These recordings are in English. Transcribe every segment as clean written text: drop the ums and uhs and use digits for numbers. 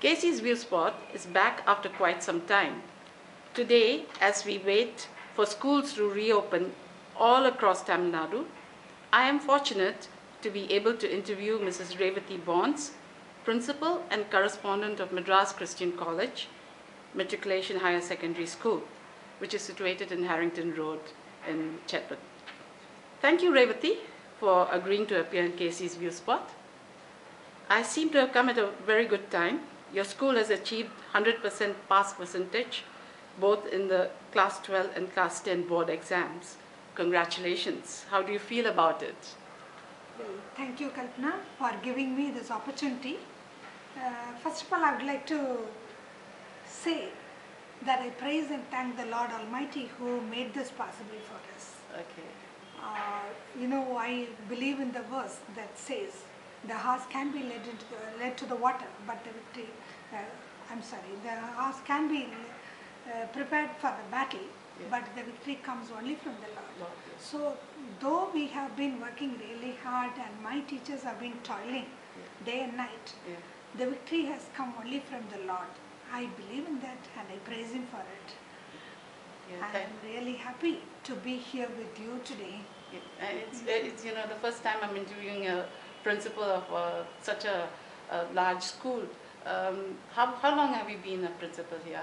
KayCee's ViewSpot is back after quite some time. Today, as we wait for schools to reopen all across Tamil Nadu, I am fortunate to be able to interview Mrs. Revathy Bonds, Principal and Correspondent of Madras Christian College, Matriculation Higher Secondary School, which is situated in Harrington Road in Chennai. Thank you, Revathy, for agreeing to appear in KayCee's ViewSpot. I seem to have come at a very good time. Your school has achieved 100% pass percentage, both in the Class 12 and Class 10 board exams. Congratulations. How do you feel about it? Well, thank you, Kalpana, for giving me this opportunity. First of all, I would like to say that I praise and thank the Lord Almighty who made this possible for us. Okay. I believe in the verse that says, the horse can be led to the water, but the victory, the horse can be prepared for the battle, but the victory comes only from the Lord. So, though we have been working really hard and my teachers have been toiling day and night, the victory has come only from the Lord. I believe in that and I praise Him for it. I am really happy to be here with you today. It's the first time I'm interviewing a principal of such a large school. How long have you been a principal here?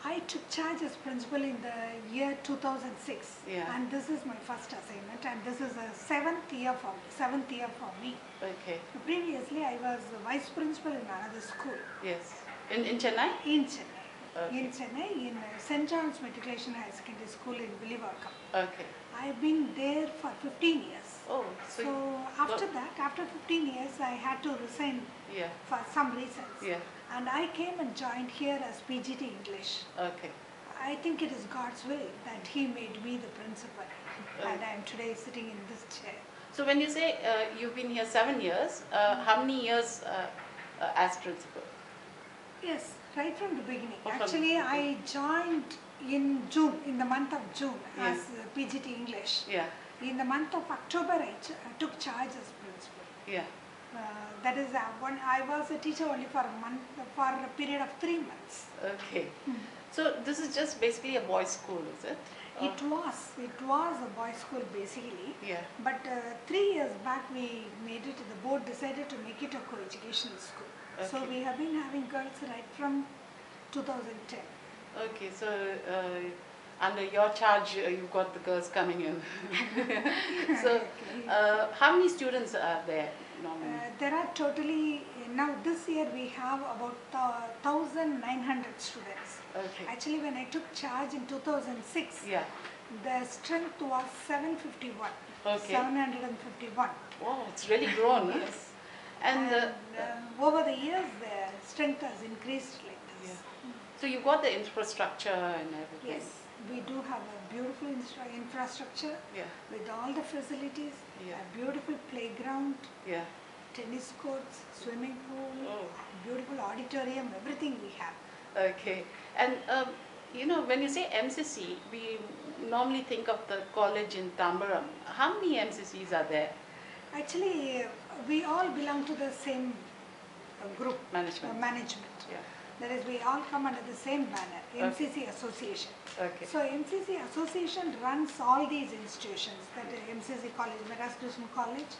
I took charge as principal in the year 2006, and this is my first assignment, and this is a seventh year for me. Okay. Previously, I was vice principal in another school. Yes. In Chennai? In Chennai. Okay. In Chennai, in St. John's Matriculation Higher Secondary School in Villivakkam. Okay. I've been there for 15 years. Oh, so after 15 years, I had to resign for some reasons. And I came and joined here as PGT English. Okay. I think it is God's will that He made me the principal. And I am today sitting in this chair. So when you say you've been here 7 years, how many years as principal? Yes, right from the beginning. Actually, I joined in June, in the month of June, as PGT English. In the month of October, I took charge as principal. That is when I was a teacher only for a period of 3 months. Okay. So this is just basically a boys' school, is it? It was a boys' school basically. But 3 years back, we made it. The board decided to make it a co-educational school. Okay. So we have been having girls right from 2010. Okay, so under your charge, you've got the girls coming in. So, how many students are there normally? There are totally, now this year we have about 1,900 students. Okay. Actually, when I took charge in 2006, the strength was 751. Okay. 751. Wow, it's really grown. Yes. And over the years, the strength has increased like this. So you got the infrastructure and everything? Yes, we do have a beautiful infrastructure with all the facilities, a beautiful playground, tennis courts, swimming pool, beautiful auditorium, everything we have. Okay. And when you say MCC, we normally think of the college in Tambaram. How many MCCs are there? Actually, we all belong to the same group. Management. That is, we all come under the same banner, MCC Association. Okay. So MCC Association runs all these institutions, that is MCC College, Madras Christian College,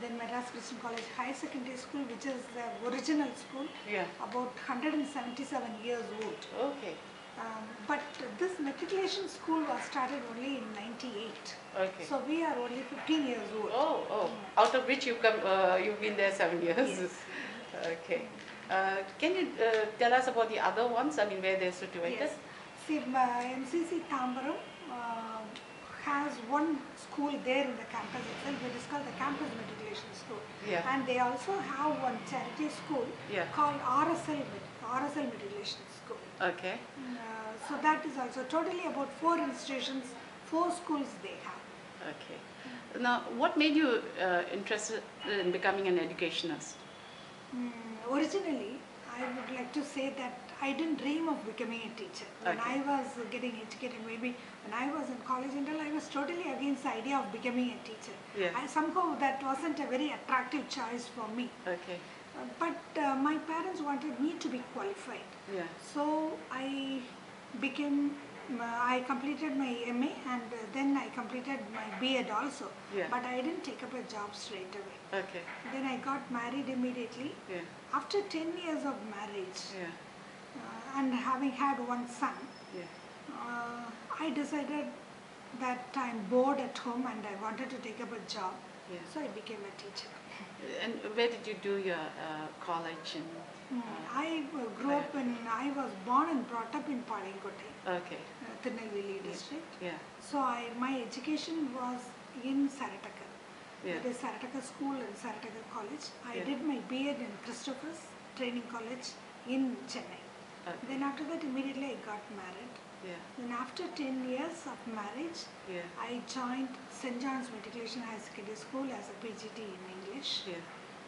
then Madras Christian College Higher Secondary School, which is the original school, about 177 years old. Okay. But this matriculation school was started only in '98. Okay. So we are only 15 years old. Oh. Out of which you've been there 7 years. Yes. Okay. Can you tell us about the other ones? I mean, where they're situated? Yes. See, MCC Tambaram has one school there in the campus itself. It is called the Campus Matriculation School. And they also have one charity school called RSL Matriculation School. Okay. So that is also totally about 4 institutions, 4 schools they have. Okay. Now, what made you interested in becoming an educationist? Originally, I would like to say that I didn't dream of becoming a teacher. When I was getting educated, maybe when I was in college and all, I was totally against the idea of becoming a teacher. Somehow that wasn't a very attractive choice for me. Okay. But my parents wanted me to be qualified. Yeah. So I I completed my MA and then I completed my B.Ed also. Yeah. But I didn't take up a job straight away. Okay. Then I got married immediately. Yeah. After 10 years of marriage Yeah. and having had one son, Yeah. I decided that I'm bored at home and I wanted to take up a job. Yeah. So I became a teacher. And where did you do your college? And I grew up I was born and brought up in Palinkote, okay. Tirunelveli district. Yeah. So my education was in Sarataka. Yeah. It is Sarataka School and Sarataka College. I Yeah. did my B.Ed in Christopher's Training College in Chennai. Okay. Then after that immediately I got married. Yeah. Then after 10 years of marriage, Yeah. I joined St. John's Matriculation High Secondary School as a PGT in English. Yeah.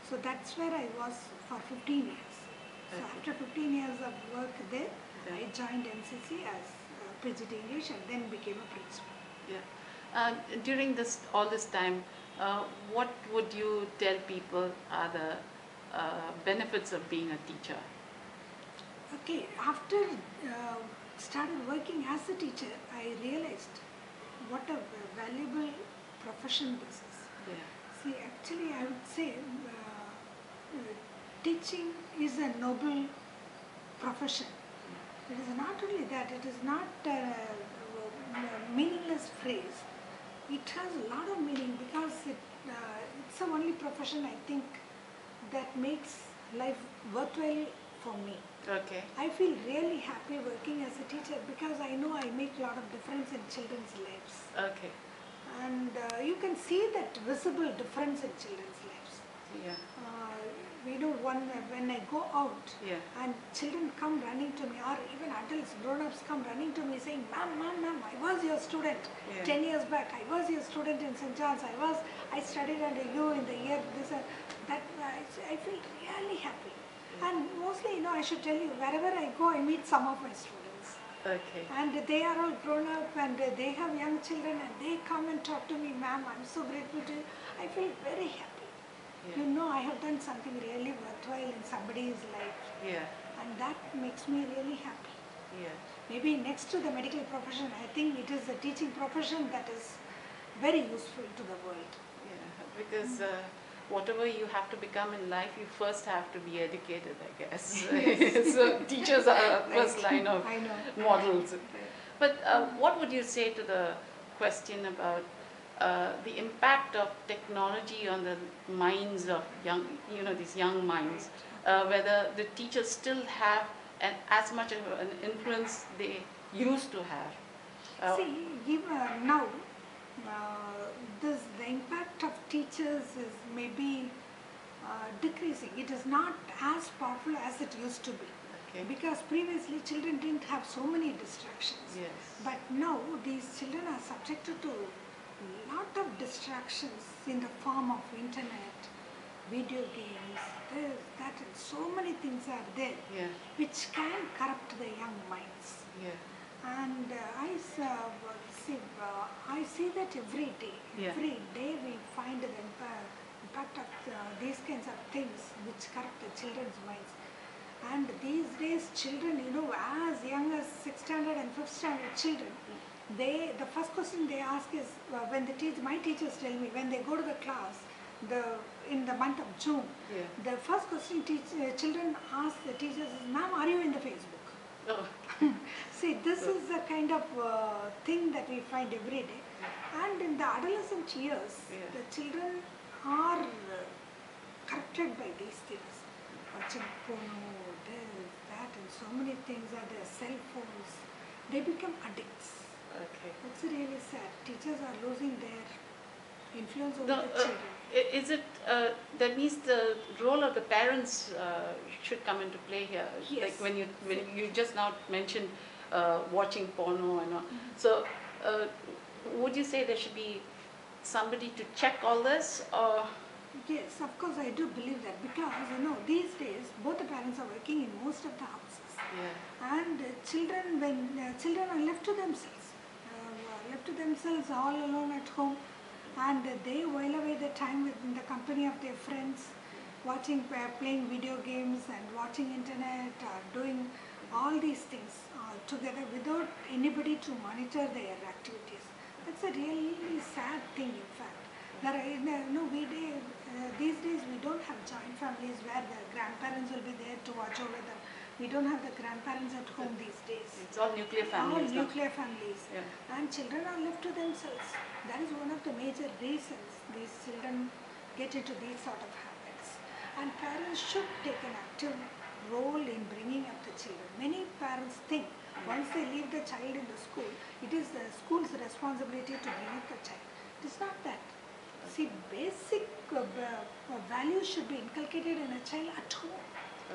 So that's where I was for 15 years. So Okay. after 15 years of work there, Yeah. I joined NCC as PGT English and then became a principal. Yeah. During all this time, what would you tell people are the benefits of being a teacher? Okay, after started working as a teacher, I realized what a valuable profession this is. Yeah. See, actually I would say teaching is a noble profession. It is not only that, it is not a meaningless phrase. It has a lot of meaning because it's the only profession I think that makes life worthwhile for me. Okay. I feel really happy working as a teacher because I know I make a lot of difference in children's lives. Okay. And you can see that visible difference in children's lives. Yeah. When I go out Yeah. and children come running to me, or even adults, grown-ups come running to me saying, Ma'am, I was your student Yeah. 10 years back. I was your student in St. John's. I studied under you in the year this. I feel really happy. And mostly, I should tell you, wherever I go, I meet some of my students. Okay. And they are all grown up and they have young children and they come and talk to me, ma'am, I'm so grateful to you. I feel very happy. Yeah. I have done something really worthwhile in somebody's life. Yeah. And that makes me really happy. Yeah. Maybe next to the medical profession, I think it is the teaching profession that is very useful to the world. Yeah. Because whatever you have to become in life, you first have to be educated, I guess. Yes. So teachers are first Right. line of I know. models. But what would you say to the question about the impact of technology on the minds of these young minds, whether the teachers still have as much of an influence they used to have? See, even now, the impact of teachers is maybe decreasing. It is not as powerful as it used to be. Okay. Because previously children didn't have so many distractions. Yes. But now these children are subjected to a lot of distractions in the form of internet, video games, this, that, and so many things are there Yeah. which can corrupt the young minds. Yeah. And I see that every day. Yeah. Every day we find the impact of these kinds of things which corrupt the children's minds. And these days children, as young as 6th standard and 5th standard children, the first question they ask is, when my teachers tell me, when they go to the class, in the month of June, Yeah. the first question children ask the teachers is, ma'am, are you in the Facebook? Oh. See, this is the kind of thing that we find every day. And in the adolescent years, Yeah. the children are corrupted by these things. Watching porno, this, that, and so many things are their cell phones. They become addicts. Okay. That's really sad. Teachers are losing their influence over No, the children. is it that means the role of the parents should come into play here? Yes. Like when you just now mentioned watching porno and all. So would you say there should be somebody to check all this, or? Yes, of course I do believe that because these days both the parents are working in most of the houses. Yeah. And when children are left to themselves all alone at home, and they while away their time in the company of their friends, watching, playing video games and watching internet or doing all these things together without anybody to monitor their activities. That's a really sad thing, in fact. There are, these days we don't have joint families where the grandparents will be there to watch over them. We don't have the grandparents at home these days. It's all nuclear families. All nuclear families. Yeah. And children are left to themselves. That is one of the major reasons these children get into these sort of habits. And parents should take an active role in bringing up the children. Many parents think once they leave the child in the school, it is the school's responsibility to bring up the child. It is not that. See, basic values should be inculcated in a child at home.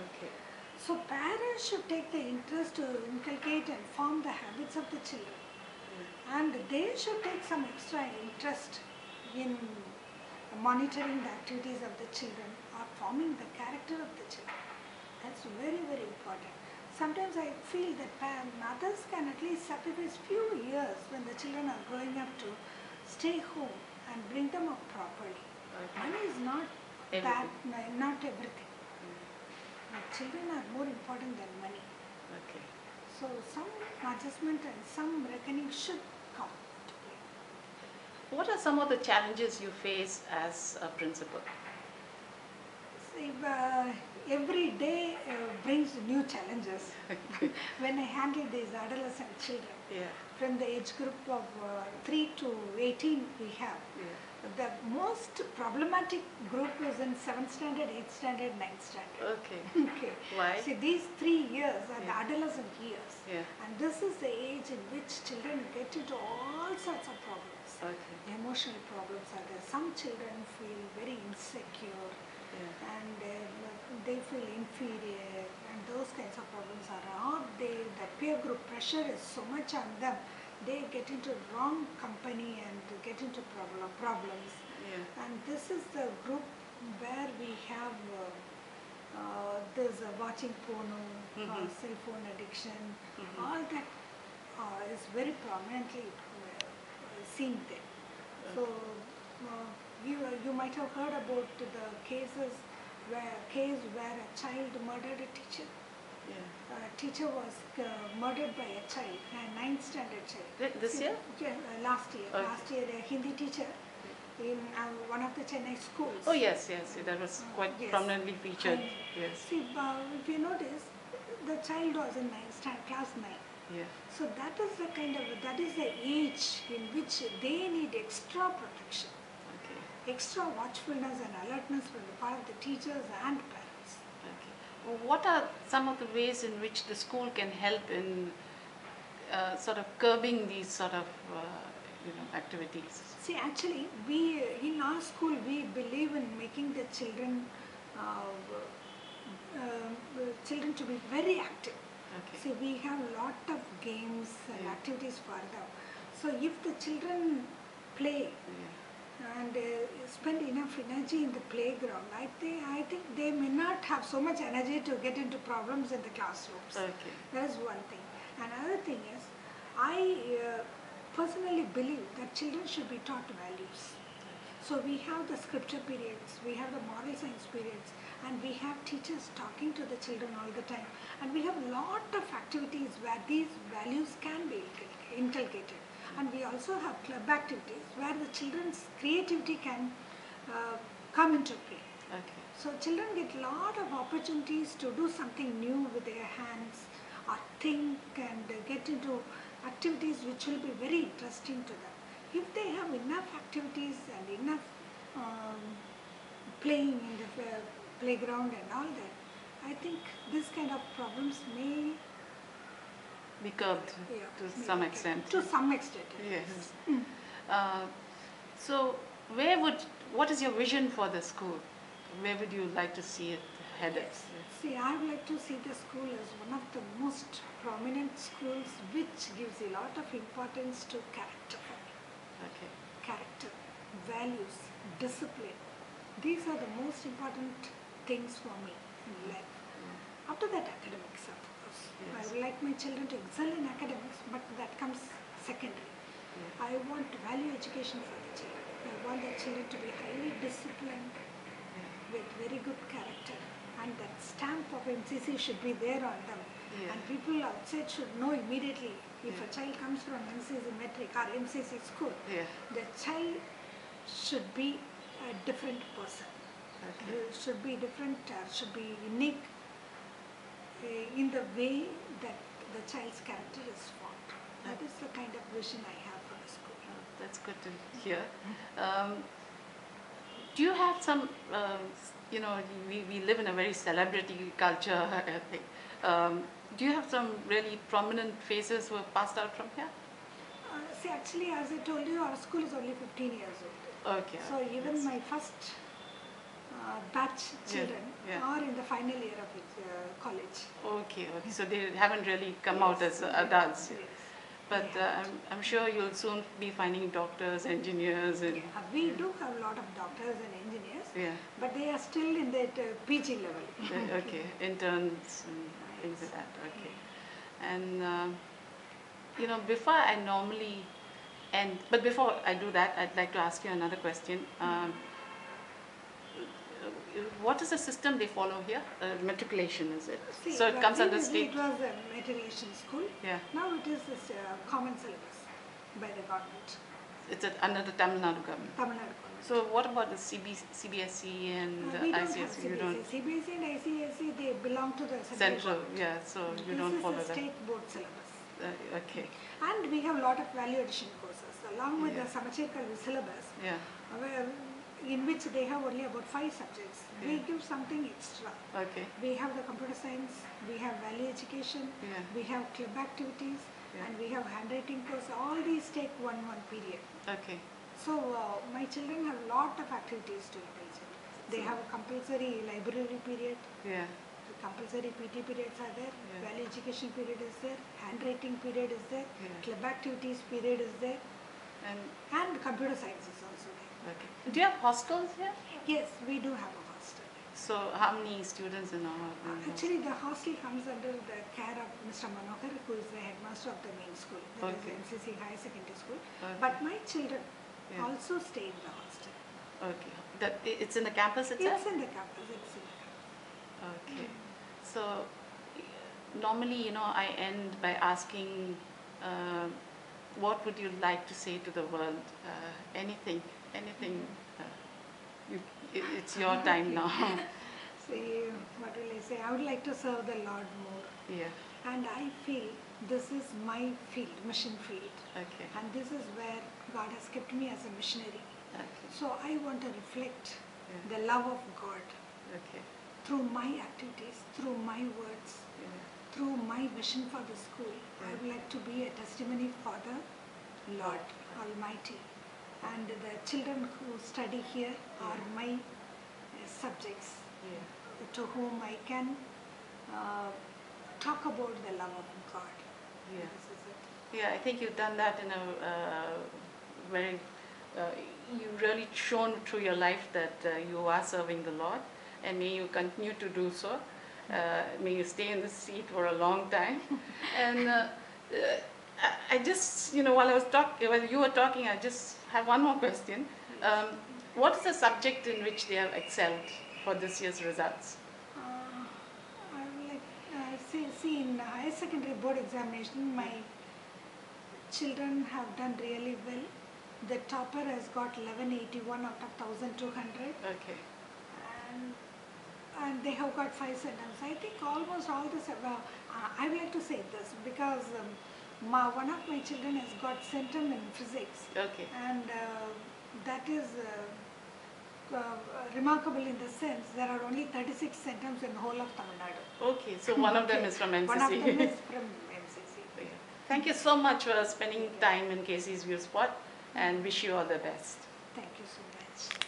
Okay. So parents should take the interest to inculcate and form the habits of the children. And they should take some extra interest in monitoring the activities of the children or forming the character of the children. That's very, very important. Sometimes I feel that mothers can at least sacrifice few years when the children are growing up to stay home and bring them up properly. Okay. Money is not Everything. not everything. Children are more important than money. Okay. So some adjustment and some reckoning should come to play. What are some of the challenges you face as a principal? See, every day brings new challenges. When I handle these adolescent children, Yeah. from the age group of 3 to 18 we have. Yeah. The most problematic group is in 7th standard, 8th standard, 9th standard. Okay. Okay. Why? See, these 3 years are the Yeah. adolescent years. Yeah. And this is the age in which children get into all sorts of problems. Okay. Emotional problems are there. Some children feel very insecure Yeah. and they feel inferior, and those kinds of problems are out. The peer group pressure is so much on them. They get into wrong company and get into problems. Yeah. And this is the group where we have there's watching porno, cell phone addiction, all that is very prominently seen there. So you might have heard about the case where a child murdered a teacher. Yeah. A teacher was murdered by a child, a 9th standard child. This year? Yeah, last year. Okay. Last year, a Hindi teacher in one of the Chennai schools. Oh yes, yes. That was quite Yes. prominently featured. And Yes. See, if you notice, the child was in class 9. Yeah. So that is the age in which they need extra protection, Okay. extra watchfulness and alertness from the part of the teachers and parents. Okay. What are some of the ways in which the school can help in sort of curbing these sort of activities? See, actually, in our school we believe in making the children to be very active. Okay. See, we have a lot of games and activities for them. So if the children play Yeah. and spend enough energy in the playground, I think they may not have so much energy to get into problems in the classrooms. Okay. That is one thing. Another thing is, I personally believe that children should be taught values. So we have the scripture periods, we have the moral science periods, and we have teachers talking to the children all the time. And we have a lot of activities where these values can be inculcated. And we also have club activities where the children's creativity can come into play. Okay. So children get a lot of opportunities to do something new with their hands or think and get into activities which will be very interesting to them. If they have enough activities and enough playing in the playground and all that, I think this kind of problems may Be curbed to some extent. To some extent. Yes. So, what is your vision for the school? Where would you like to see it headed? Yes. See, I would like to see the school as one of the most prominent schools which gives a lot of importance to character. Okay. Character, values, discipline. These are the most important things for me in life. After that, academics, of course. Yes. I would like my children to excel in academics, but that comes secondary. Yeah. I want value education for the children. I want the children to be highly disciplined, with very good character, and that stamp of MCC should be there on them. Yeah. And people outside should know immediately if Yeah. a child comes from MCC Metric or MCC school, Yeah. the child should be a different person. Okay. Should be different, should be unique in the way that the child's character is formed. That is the kind of vision I have for the school. That's good to hear. Do you have some, you know, we live in a very celebrity culture, I think. Do you have some really prominent faces who have passed out from here? See, actually, as I told you, our school is only 15 years old. Okay. So even my first batch children yeah. are in the final year of college. Okay, okay. So they haven't really come out as adults. Yes. But I'm sure you'll soon be finding doctors, engineers, and we do have a lot of doctors and engineers, yeah. but they are still in that PG level. Okay, interns and things like that. Okay, and you know, before I normally end, but before I do that, I'd like to ask you another question. What is the system they follow here? Matriculation, is it? See, so it comes under previously state. it was a matriculation school. Yeah. Now it is this common syllabus by the government. It's under the Tamil Nadu government. Tamil Nadu government. So what about the CBSE and we don't ICSE? have You don't CBSE and ICSE, they belong to the central, yeah. So you don't follow this is that. a state board syllabus. Okay. And we have a lot of value addition courses along with Yeah. the Samachirkal syllabus, Yeah. in which they have only about 5 subjects. We Yeah. give something extra. Okay. We have the computer science, we have value education, Yeah. we have club activities, Yeah. and we have handwriting course. All these take one period. Okay. So my children have a lot of activities to engage in. They have a compulsory library period. Yeah. The compulsory PT periods are there. Yeah. Value education period is there. Handwriting period is there. Yeah. Club activities period is there. And computer science is also there. Okay. Do you have hostels here? Yes, we do have a hostel. So how many students in our Actually, the hostel comes under the care of Mr. Manohar, who is the headmaster of the main school, that is Okay. MCC Higher Secondary School. Okay. But my children Yeah. also stay in the hostel. Okay. It's in the campus itself? It's in the campus. It's in the campus. Okay. So normally, you know, I end by asking, what would you like to say to the world? Anything. It's your time now. See, what will I say? I would like to serve the Lord more. Yeah. And I feel this is my field, mission field. Okay. And this is where God has kept me as a missionary. Okay. So I want to reflect Yeah. the love of God Okay. through my activities, through my words, Yeah. through my vision for the school. I would like to be a testimony for the Lord Almighty. And the children who study here are my subjects, Yeah. to whom I can talk about the love of God. Yeah. This is it. Yeah, I think you've done that in a very, you've really shown through your life that you are serving the Lord, and may you continue to do so. May you stay in the seat for a long time. And I just, you know, while you were talking, I just have one more question. What is the subject in which they have excelled for this year's results? I would like see in higher secondary board examination, my children have done really well. The topper has got 1181 out of 1200, Okay. and they have got 5 centums. I think almost all this. I would like to say this because one of my children has got centum in physics. Okay. And that is remarkable in the sense there are only 36 centums in the whole of Tamil Nadu. Okay, so one of them is from MCC. One of them is from MCC. Thank you so much for spending time in KayCee's ViewSpot, and wish you all the best. Thank you so much.